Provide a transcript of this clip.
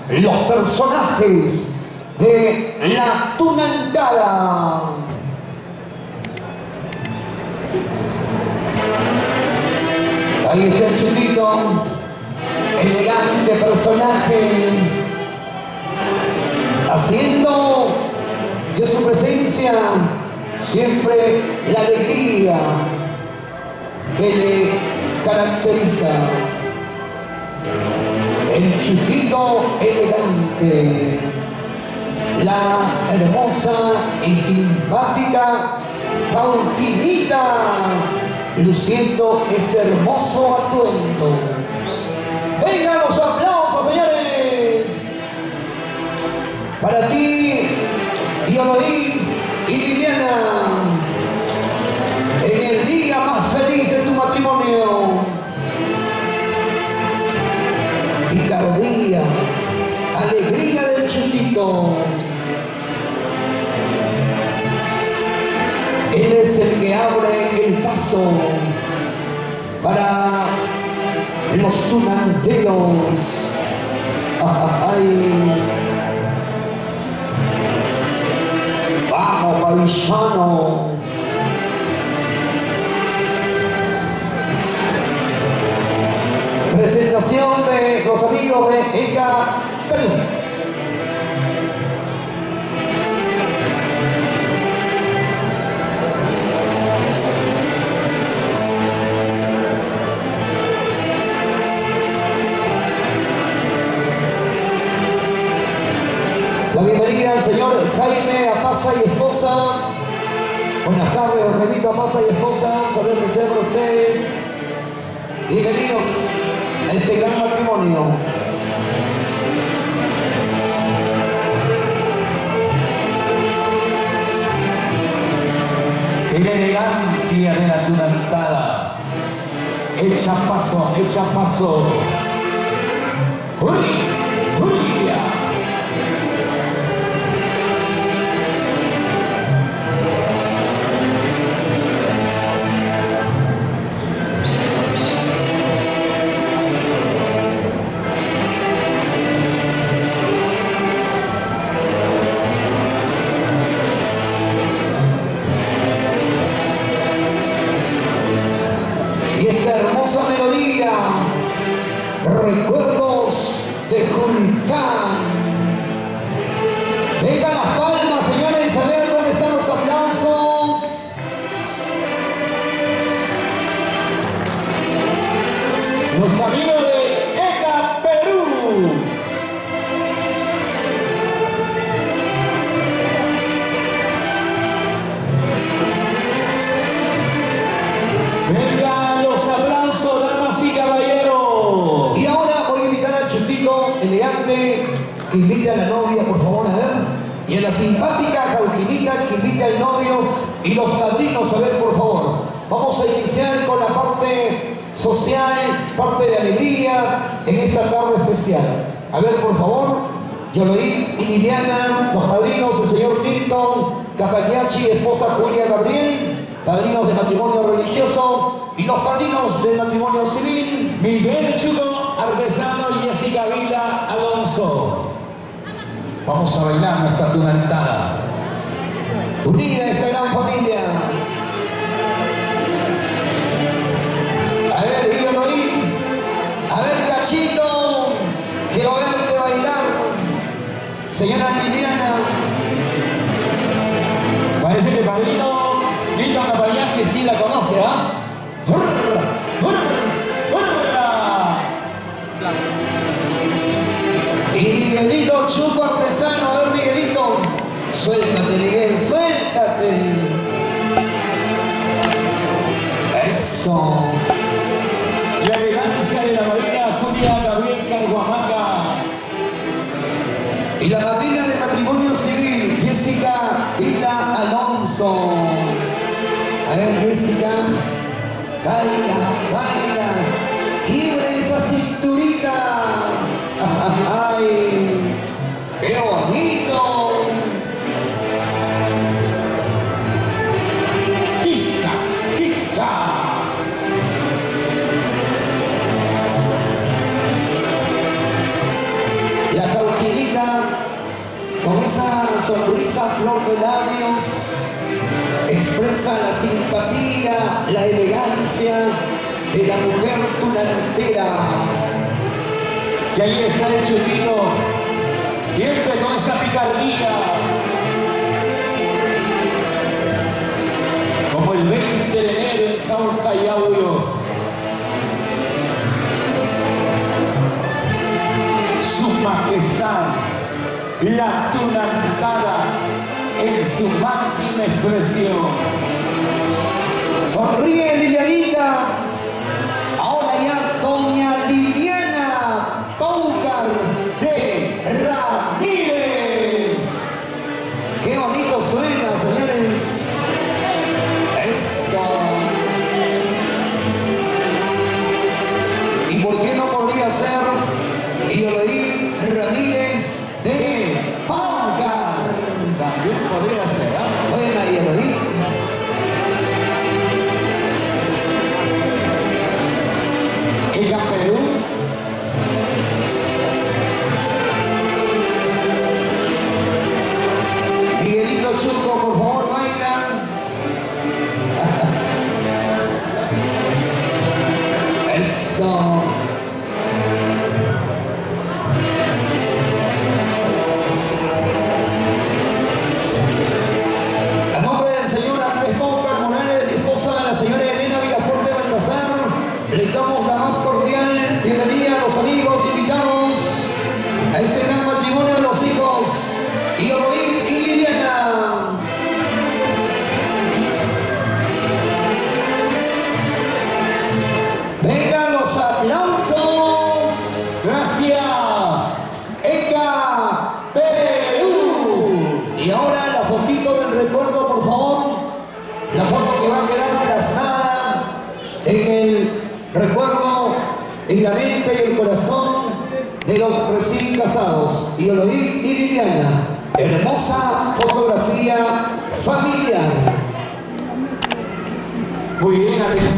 los personajes de la tunantada. Ahí está el Chutito, elegante personaje, haciendo de su presencia siempre la alegría que le caracteriza. El Chutito elegante, la hermosa y simpática Faujinita, luciendo ese hermoso atuendo. ¡Vengan los aplausos, señores! Para ti, Diomodín y Liliana, en el día más feliz de tu matrimonio. Picardía, alegría del Chutito. Él es el que abre el paso para los tunanteros. ¡Ay! ¡Vamos, paisano! Presentación de los amigos de ECA Perú. La bienvenida al señor Jaime Apaza y esposa. Buenas tardes, don Jaimito Apaza y esposa. Saber que sea por ustedes. Bienvenidos a este gran matrimonio. En elegancia de la tunantada. Echa paso, echa paso. ¡Uy! ¡Uy! Y esta hermosa melodía, recuerdos de Julcán. Vengan las palmas, señores, a ver dónde están los aplausos. Los amigos de ECA Perú. Vengan los aplausos, damas y caballeros. Y ahora voy a invitar al Chutito elegante que invite a la novia, por favor, a ver. Y a la simpática Jaujinita que invite al novio y los padrinos, a ver, por favor. Vamos a iniciar con la parte social, parte de alegría en esta tarde especial. A ver, por favor, Yoloín y Liliana, los padrinos, el señor Milton Capagliacci, esposa Julia Gabriel, padrinos de matrimonio religioso y los padrinos del matrimonio civil. Miguel Chuco Artesano y Jessica Vila Alonso. Vamos a bailar nuestra tunantada. Unida esta gran familia. A ver, Yoloín, a ver, Cachito, quiero verte bailar. Señora Liliana. Parece que el padrino Milton Capagliacci sí la conoce, ¿ah? Y Miguelito Chuco Artesano, a ver, Miguelito, suéltate, Miguel, suéltate. Eso. La elegancia de la madrina Julia Gabriel Carguamaca. Y la madrina de matrimonio civil, Jessica Vila Alonso. A ver, Jessica, baila, baila, quiebre esa cinturita. ¡Ay! ¡Qué bonito! ¡Quiscas, quiscas! La sonrisa a flor de labios expresa la simpatía, la elegancia de la mujer tunantera. Y ahí está el Chutito, siempre con esa picardía. Como el 20 de enero en Cauca y Aulos. Su majestad, la tunantada en su máxima expresión. Sonríe Lilianita. Ahora ya doña Liliana Paucar de Ramírez. Qué bonito suena, señores. Eso. ¿Y por qué no podría ser Iolaí Ramírez de Paucar? También podría ser, ¿ah? Buena Iolaí. Ella Perú. Miguelito Chuco, por favor, baila. Eso. A nombre del señor Andrés Paucar Morales, esposa de la señora Elena Villafuerte Baltasar, les damos la más cordial bienvenida a los amigos invitados a este gran matrimonio de los hijos Iolaí y Liliana. Vengan los aplausos. Gracias. ¡Eca Perú! Y ahora la fotito del recuerdo, por favor. La foto que va a quedar plasmada en el recuerdo, en la mente y el corazón de los recién casados, Iolaí y Liliana. Hermosa fotografía familiar. Muy bien, atención.